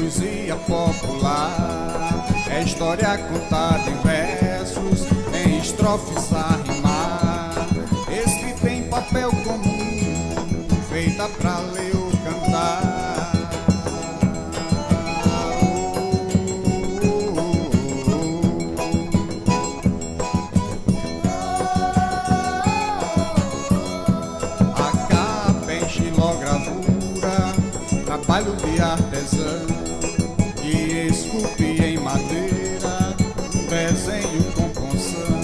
poesia popular, é história contada em versos, em estrofes a rimar, escrita em papel comum, feita pra ler ou cantar. A capa é estilogravura, trabalho de artesão, que esculpe em madeira um desenho com punção,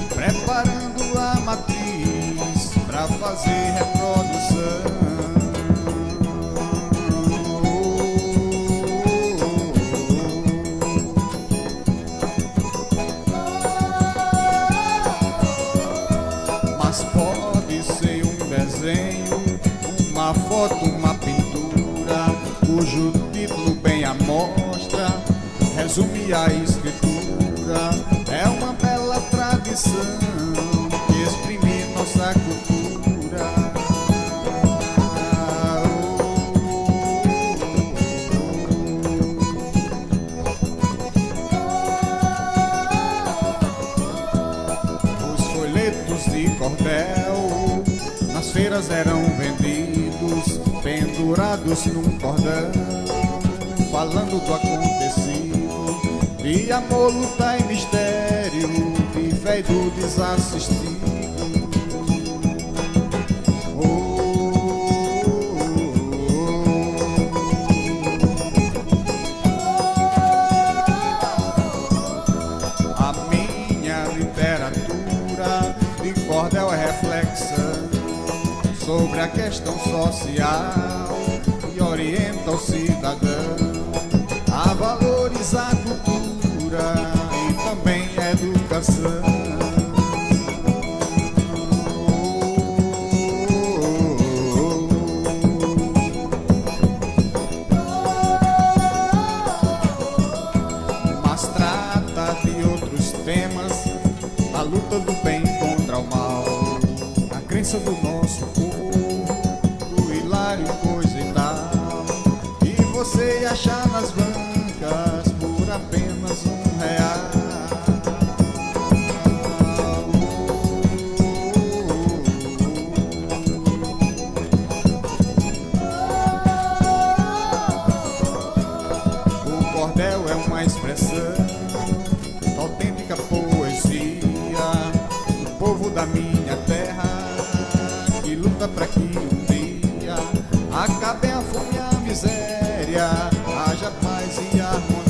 preparando a matriz pra fazer reprodução. Mas pode ser um desenho, uma foto, uma pintura, cujo título bem à mostra resume a escritura. É uma bela tradição que exprime nossa cultura. Os folhetos de cordel nas feiras eram vendidos, pendurados num cordão, falando do acontecido, de amor, luta e mistério, de fé e do desassistido. A minha literatura de cordel é reflexão sobre a questão social e orienta o cidadão a valorizar a cultura e também a educação. Mas trata de outros temas, a luta do bem contra o mal, a crença do nosso povo, do hilário coisa e tal, e você achar nas bancas por apenas R$1. O cordel é uma expressão, autêntica poesia do povo da minha terra, que luta pra que um dia acabe a fome e a miséria, haja paz e harmonia.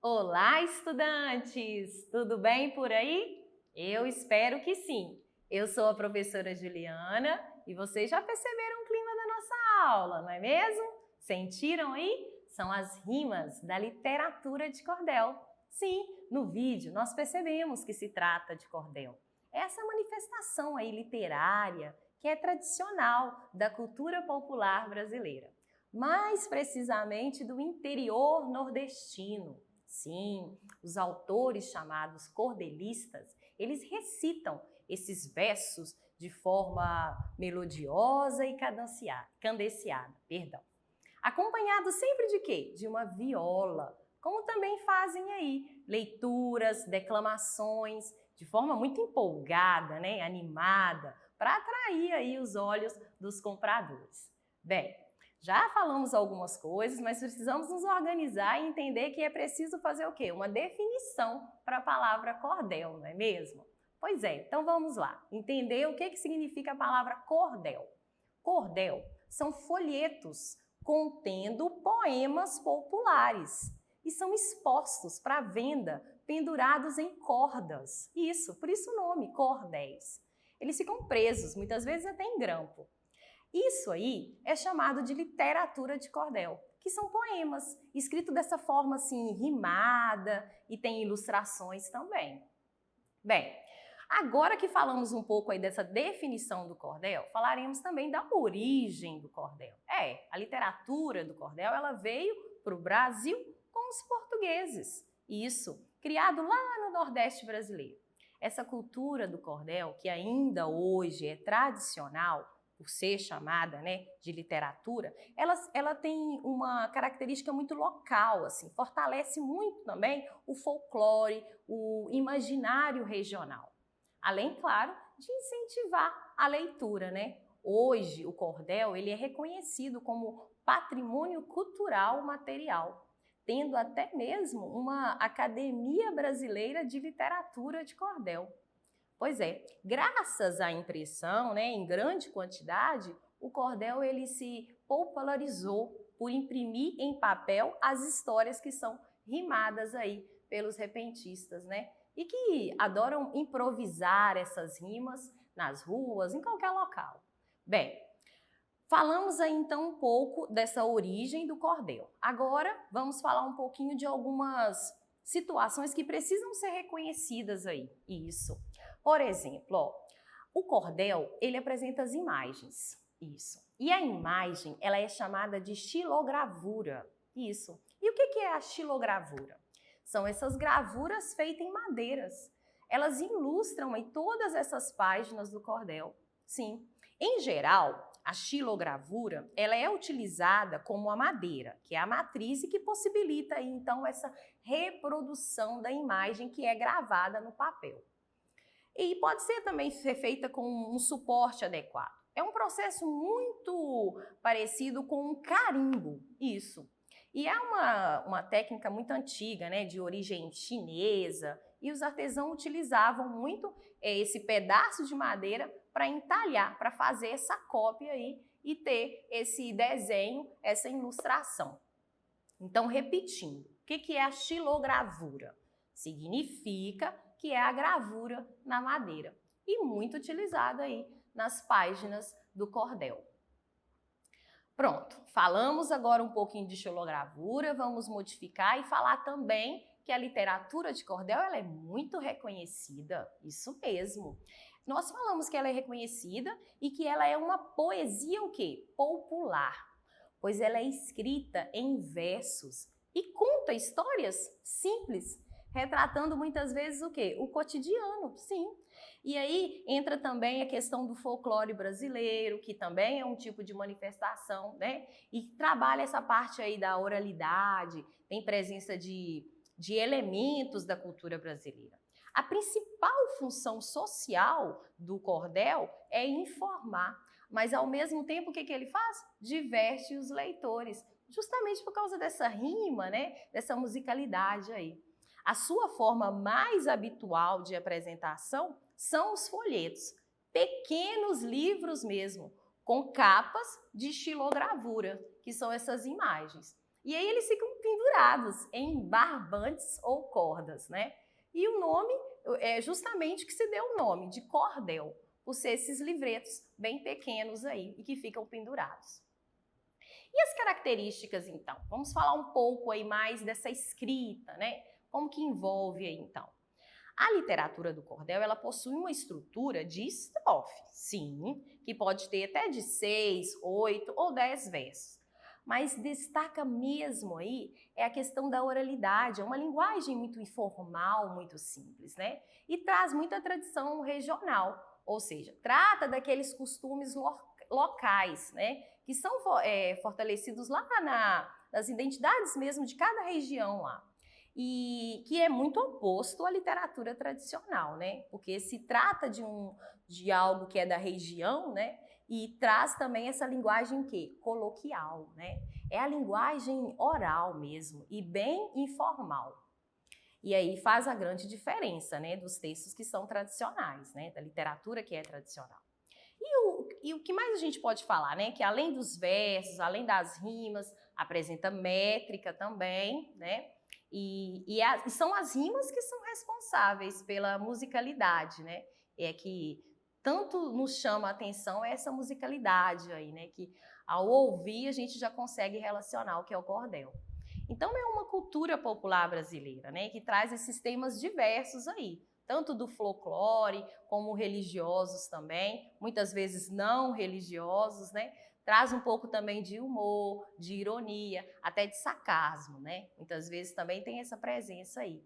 Olá, estudantes! Tudo bem por aí? Eu espero que sim. Eu sou a professora Juliana e vocês já perceberam o clima da nossa aula, não é mesmo? Sentiram aí? São as rimas da literatura de cordel. Sim, no vídeo nós percebemos que se trata de cordel. Essa manifestação aí literária que é tradicional da cultura popular brasileira, mais precisamente do interior nordestino. Sim, os autores chamados cordelistas, eles recitam esses versos de forma melodiosa e cadenciada, acompanhado sempre de quê? De uma viola, como também fazem aí leituras, declamações, de forma muito empolgada, né, animada, para atrair aí os olhos dos compradores. Bem, já falamos algumas coisas, mas precisamos nos organizar e entender que é preciso fazer o quê? Uma definição para a palavra cordel, não é mesmo? Pois é, então vamos lá, entender o que significa a palavra cordel. Cordel são folhetos contendo poemas populares e são expostos para venda pendurados em cordas. Isso, por isso o nome, cordéis. Eles ficam presos, muitas vezes até em grampo. Isso aí é chamado de literatura de cordel, que são poemas, escritos dessa forma assim, rimada, e tem ilustrações também. Bem, agora que falamos um pouco aí dessa definição do cordel, falaremos também da origem do cordel. A literatura do cordel, ela veio para o Brasil com os portugueses. Isso, criado lá no Nordeste brasileiro. Essa cultura do cordel, que ainda hoje é tradicional, por ser chamada, né, de literatura, ela tem uma característica muito local, assim, fortalece muito também o folclore, o imaginário regional. Além, claro, de incentivar a leitura, né? Hoje, o cordel ele é reconhecido como patrimônio cultural material, tendo até mesmo uma Academia Brasileira de Literatura de Cordel. Pois é, graças à impressão, né, em grande quantidade, o cordel ele se popularizou por imprimir em papel as histórias que são rimadas aí pelos repentistas, né? E que adoram improvisar essas rimas nas ruas, em qualquer local. Bem, falamos aí então um pouco dessa origem do cordel. Agora vamos falar um pouquinho de algumas situações que precisam ser reconhecidas aí. Isso. Por exemplo, ó, o cordel, ele apresenta as imagens, isso. E a imagem, ela é chamada de xilogravura, isso. E o que é a xilogravura? São essas gravuras feitas em madeiras. Elas ilustram aí todas essas páginas do cordel, sim. Em geral, a xilogravura, ela é utilizada como a madeira, que é a matriz e que possibilita aí, então, essa reprodução da imagem que é gravada no papel. E pode ser também ser feita com um suporte adequado. É um processo muito parecido com um carimbo, isso. E é uma técnica muito antiga, né, de origem chinesa, e os artesãos utilizavam muito esse pedaço de madeira para entalhar, para fazer essa cópia aí e ter esse desenho, essa ilustração. Então, repetindo, o que é a xilogravura? Significa que é a gravura na madeira e muito utilizada aí nas páginas do cordel. Pronto, falamos agora um pouquinho de xilogravura, vamos modificar e falar também que a literatura de cordel ela é muito reconhecida, isso mesmo. Nós falamos que ela é reconhecida e que ela é uma poesia o quê? Popular, pois ela é escrita em versos e conta histórias simples, retratando muitas vezes o quê? O cotidiano, sim. E aí entra também a questão do folclore brasileiro, que também é um tipo de manifestação, né? E trabalha essa parte aí da oralidade, tem presença de elementos da cultura brasileira. A principal função social do cordel é informar, mas ao mesmo tempo o que ele faz? Diverte os leitores, justamente por causa dessa rima, né? Dessa musicalidade aí. A sua forma mais habitual de apresentação são os folhetos, pequenos livros mesmo, com capas de xilogravura, que são essas imagens. E aí eles ficam pendurados em barbantes ou cordas, né? E o nome é justamente que se deu o nome de cordel, por ser esses livretos bem pequenos aí e que ficam pendurados. E as características, então? Vamos falar um pouco aí mais dessa escrita, né? Como que envolve aí, então? A literatura do cordel, ela possui uma estrutura de estrofe, sim, que pode ter até de 6, 8 ou 10 versos. Mas destaca mesmo aí é a questão da oralidade, é uma linguagem muito informal, muito simples, né? E traz muita tradição regional, ou seja, trata daqueles costumes locais, né? Que são fortalecidos lá nas identidades mesmo de cada região lá. E que é muito oposto à literatura tradicional, né? Porque se trata de algo que é da região, né? E traz também essa linguagem que coloquial, né? É a linguagem oral mesmo e bem informal. E aí faz a grande diferença, né, dos textos que são tradicionais, né, da literatura que é tradicional. E o que mais a gente pode falar, né, que além dos versos, além das rimas, apresenta métrica também, né? E são as rimas que são responsáveis pela musicalidade, né? É que tanto nos chama a atenção essa musicalidade aí, né? Que ao ouvir a gente já consegue relacionar o que é o cordel. Então é uma cultura popular brasileira, né? Que traz esses temas diversos aí, tanto do folclore como religiosos também, muitas vezes não religiosos, né? Traz um pouco também de humor, de ironia, até de sarcasmo, né? Muitas vezes também tem essa presença aí,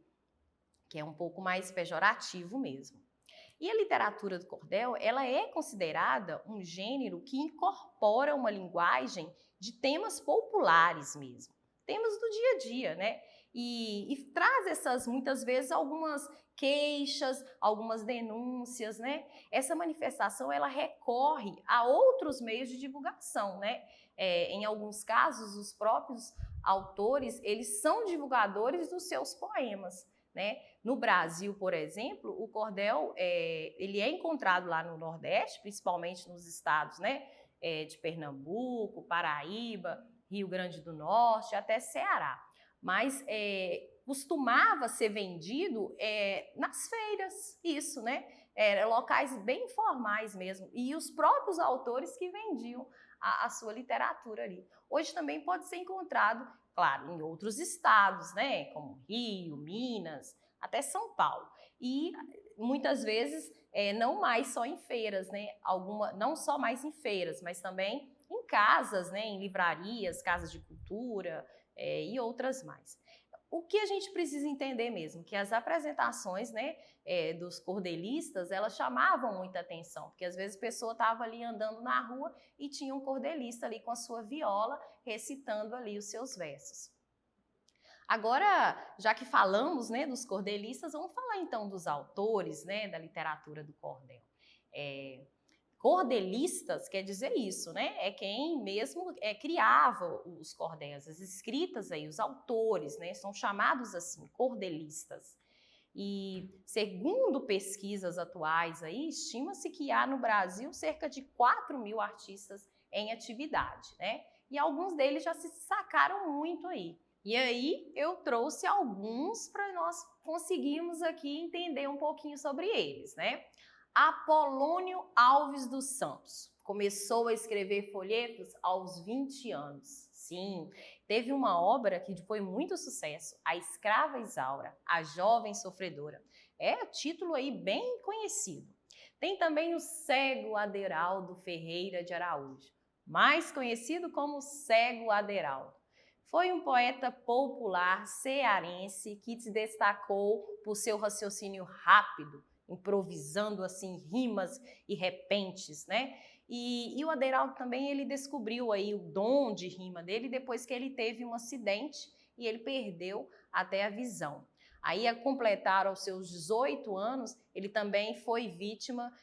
que é um pouco mais pejorativo mesmo. E a literatura do cordel, ela é considerada um gênero que incorpora uma linguagem de temas populares mesmo, temas do dia a dia, né? E traz essas, muitas vezes, algumas queixas, algumas denúncias, né? Essa manifestação, ela recorre a outros meios de divulgação, né? Em alguns casos, os próprios autores, eles são divulgadores dos seus poemas, né? No Brasil, por exemplo, o cordel ele é encontrado lá no Nordeste, principalmente nos estados, né, de Pernambuco, Paraíba, Rio Grande do Norte, até Ceará. Mas costumava ser vendido nas feiras, isso, né? Locais bem informais mesmo. E os próprios autores que vendiam a sua literatura ali. Hoje também pode ser encontrado, claro, em outros estados, né? Como Rio, Minas, até São Paulo. E muitas vezes não mais só em feiras, né? Não só mais em feiras, mas também em casas, né? Em livrarias, casas de cultura e outras mais. O que a gente precisa entender mesmo, que as apresentações, né, dos cordelistas, elas chamavam muita atenção, porque às vezes a pessoa estava ali andando na rua e tinha um cordelista ali com a sua viola recitando ali os seus versos. Agora, já que falamos, né, dos cordelistas, vamos falar então dos autores, né, da literatura do cordel. Cordelistas quer dizer isso, né? É quem mesmo criava os cordéis, as escritas aí, os autores, né? São chamados assim, cordelistas. E segundo pesquisas atuais aí, estima-se que há no Brasil cerca de 4.000 artistas em atividade, né? E alguns deles já se destacaram muito aí. E aí eu trouxe alguns para nós conseguirmos aqui entender um pouquinho sobre eles, né? Apolônio Alves dos Santos começou a escrever folhetos aos 20 anos. Sim, teve uma obra que foi muito sucesso, A Escrava Isaura, A Jovem Sofredora. É título aí bem conhecido. Tem também o Cego Aderaldo Ferreira de Araújo, mais conhecido como Cego Aderaldo. Foi um poeta popular cearense que se destacou por seu raciocínio rápido, improvisando assim rimas e repentes, né? E o Aderaldo também ele descobriu aí o dom de rima dele depois que ele teve um acidente e ele perdeu até a visão. Aí, a completar aos seus 18 anos, ele também foi vítima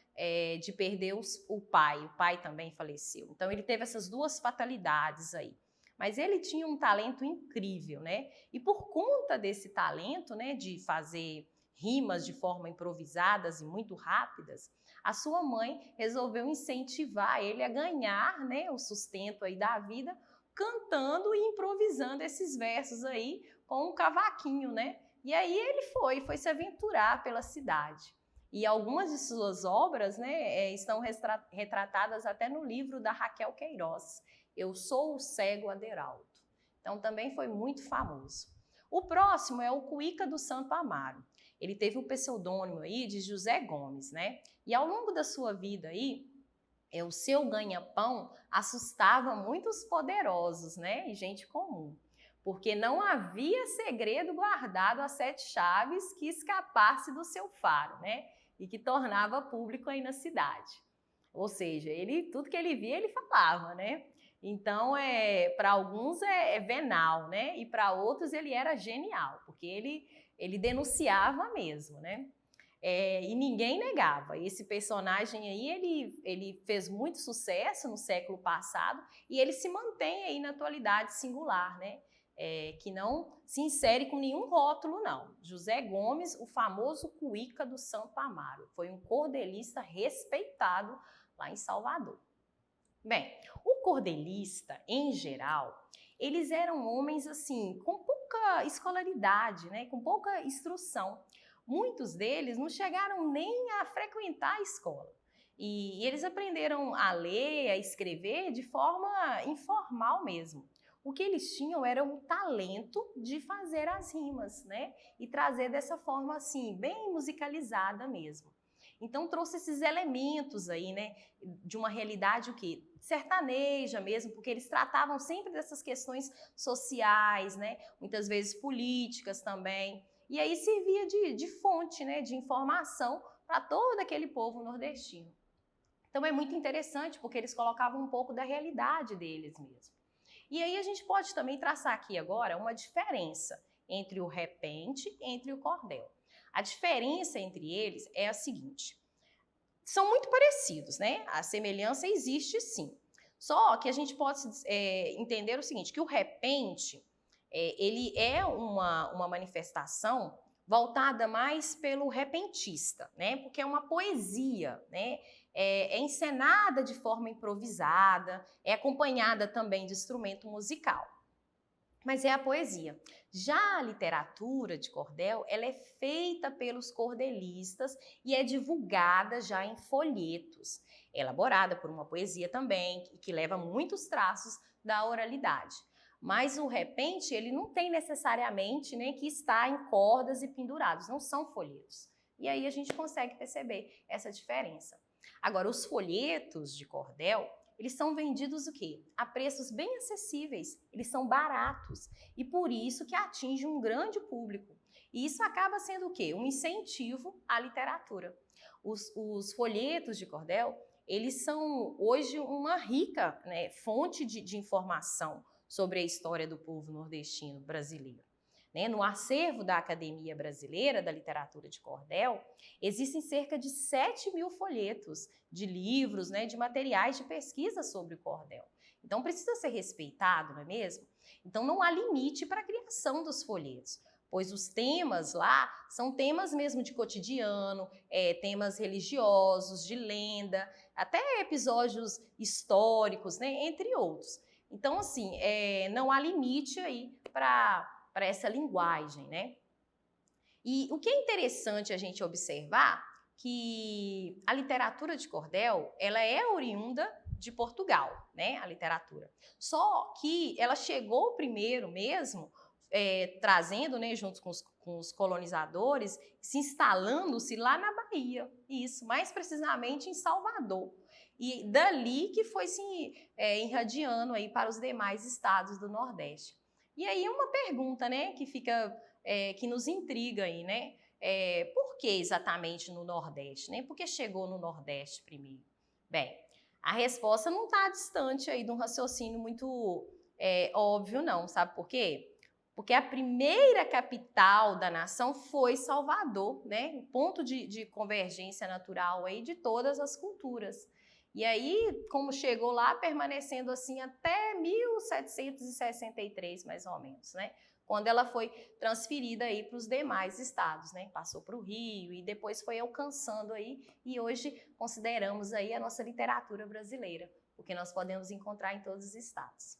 de perder o pai também faleceu. Então, ele teve essas duas fatalidades aí. Mas ele tinha um talento incrível, né? E por conta desse talento, né, de fazer rimas de forma improvisadas e muito rápidas, a sua mãe resolveu incentivar ele a ganhar, né, o sustento aí da vida, cantando e improvisando esses versos aí com um cavaquinho, né? E aí ele foi se aventurar pela cidade. E algumas de suas obras, né, estão retratadas até no livro da Raquel Queiroz, Eu Sou o Cego Aderaldo. Então também foi muito famoso. O próximo é o Cuíca do Santo Amaro. Ele teve o pseudônimo aí de José Gomes, né? E ao longo da sua vida aí, o seu ganha-pão assustava muitos poderosos, né? E gente comum. Porque não havia segredo guardado a 7 chaves que escapasse do seu faro, né? E que tornava público aí na cidade. Ou seja, tudo que ele via, ele falava, né? Então, para alguns é venal, né? E para outros ele era genial, porque ele denunciava mesmo, né? E ninguém negava. Esse personagem aí, ele fez muito sucesso no século passado e ele se mantém aí na atualidade singular, né? Que não se insere com nenhum rótulo, não. José Gomes, o famoso Cuíca do Santo Amaro, foi um cordelista respeitado lá em Salvador. Bem, o cordelista, em geral, eles eram homens assim, com pouca escolaridade, né? Com pouca instrução. Muitos deles não chegaram nem a frequentar a escola. E eles aprenderam a ler, a escrever de forma informal mesmo. O que eles tinham era o talento de fazer as rimas, né? E trazer dessa forma assim, bem musicalizada mesmo. Então trouxe esses elementos aí, né, de uma realidade o quê? Sertaneja mesmo, porque eles tratavam sempre dessas questões sociais, né? Muitas vezes políticas também. E aí servia de fonte, né, de informação para todo aquele povo nordestino. Então é muito interessante porque eles colocavam um pouco da realidade deles mesmo. E aí a gente pode também traçar aqui agora uma diferença entre o repente e entre o cordel. A diferença entre eles é a seguinte: são muito parecidos, né? A semelhança existe sim. Só que a gente pode entender o seguinte, que o repente, ele é uma manifestação voltada mais pelo repentista, né? Porque é uma poesia, né? É encenada de forma improvisada, é acompanhada também de instrumento musical. Mas é a poesia. Já a literatura de cordel, ela é feita pelos cordelistas e é divulgada já em folhetos, elaborada por uma poesia também, que leva muitos traços da oralidade. Mas o repente, ele não tem necessariamente, né, que estar em cordas e pendurados, não são folhetos. E aí a gente consegue perceber essa diferença. Agora, os folhetos de cordel, eles são vendidos o quê? A preços bem acessíveis, eles são baratos e por isso que atinge um grande público. E isso acaba sendo o quê? Um incentivo à literatura. Os folhetos de cordel, eles são hoje uma rica, né, fonte de informação sobre a história do povo nordestino brasileiro. Né? No acervo da Academia Brasileira da Literatura de Cordel, existem cerca de 7.000 folhetos de livros, né, de materiais de pesquisa sobre o cordel. Então precisa ser respeitado, não é mesmo? Então não há limite para a criação dos folhetos, pois os temas lá são temas mesmo de cotidiano, temas religiosos, de lenda, até episódios históricos, né, entre outros. Então, assim, não há limite aí para essa linguagem, né? E o que é interessante a gente observar que a literatura de cordel, ela é oriunda de Portugal, né? A literatura. Só que ela chegou primeiro mesmo, trazendo, né, junto com os colonizadores, se instalando-se lá na Bahia, isso, mais precisamente em Salvador. E dali que foi se irradiando aí para os demais estados do Nordeste. E aí uma pergunta, né, que fica, que nos intriga aí, né? Por que exatamente no Nordeste, né? Por que chegou no Nordeste primeiro? Bem, a resposta não está distante aí de um raciocínio muito óbvio, não. Sabe por quê? Porque a primeira capital da nação foi Salvador, né? O ponto de convergência natural aí de todas as culturas. E aí, como chegou lá, permanecendo assim até 1763, mais ou menos, né? Quando ela foi transferida aí para os demais estados, né? Passou para o Rio e depois foi alcançando aí, e hoje consideramos aí a nossa literatura brasileira, o que nós podemos encontrar em todos os estados.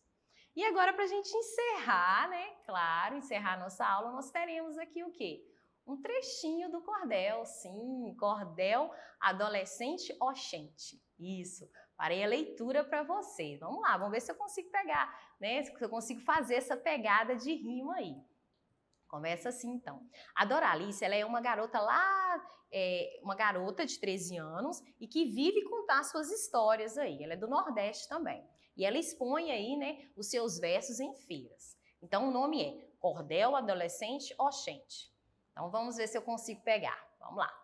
E agora, para a gente encerrar, né? Claro, encerrar nossa aula, nós teremos aqui o quê? Um trechinho do cordel, sim, cordel adolescente oxente. Isso, parei a leitura para vocês. Vamos lá, vamos ver se eu consigo pegar, né? Se eu consigo fazer essa pegada de rima aí. Começa assim, então. A Doralice, ela é uma garota lá, uma garota de 13 anos e que vive contar suas histórias aí. Ela é do Nordeste também. E ela expõe aí, né, os seus versos em feiras. Então, o nome é Cordel Adolescente Oxente. Então, vamos ver se eu consigo pegar. Vamos lá.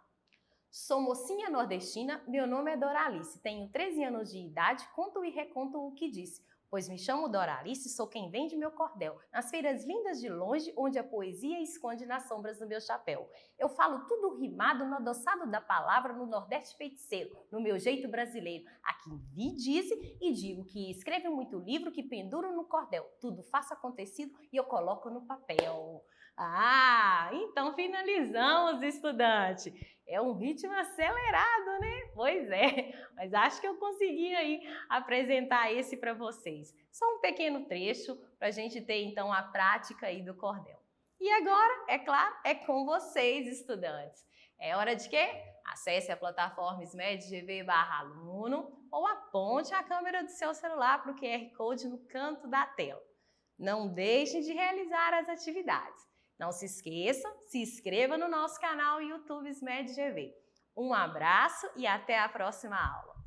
Sou mocinha nordestina, meu nome é Doralice, tenho 13 anos de idade, conto e reconto o que disse, pois me chamo Doralice, sou quem vende meu cordel, nas feiras lindas de longe, onde a poesia esconde nas sombras do meu chapéu. Eu falo tudo rimado, no adoçado da palavra, no Nordeste feiticeiro, no meu jeito brasileiro. Aqui vi, dize e digo que escrevo muito livro que penduro no cordel, tudo faço acontecido e eu coloco no papel. Ah, então finalizamos, estudante. É um ritmo acelerado, né? Pois é, mas acho que eu consegui aí apresentar esse para vocês. Só um pequeno trecho para a gente ter então a prática aí do cordel. E agora, é claro, é com vocês, estudantes. É hora de quê? Acesse a plataforma SMED-GV/aluno ou aponte a câmera do seu celular para o QR Code no canto da tela. Não deixe de realizar as atividades. Não se esqueça, se inscreva no nosso canal YouTube SMED-GV. Um abraço e até a próxima aula!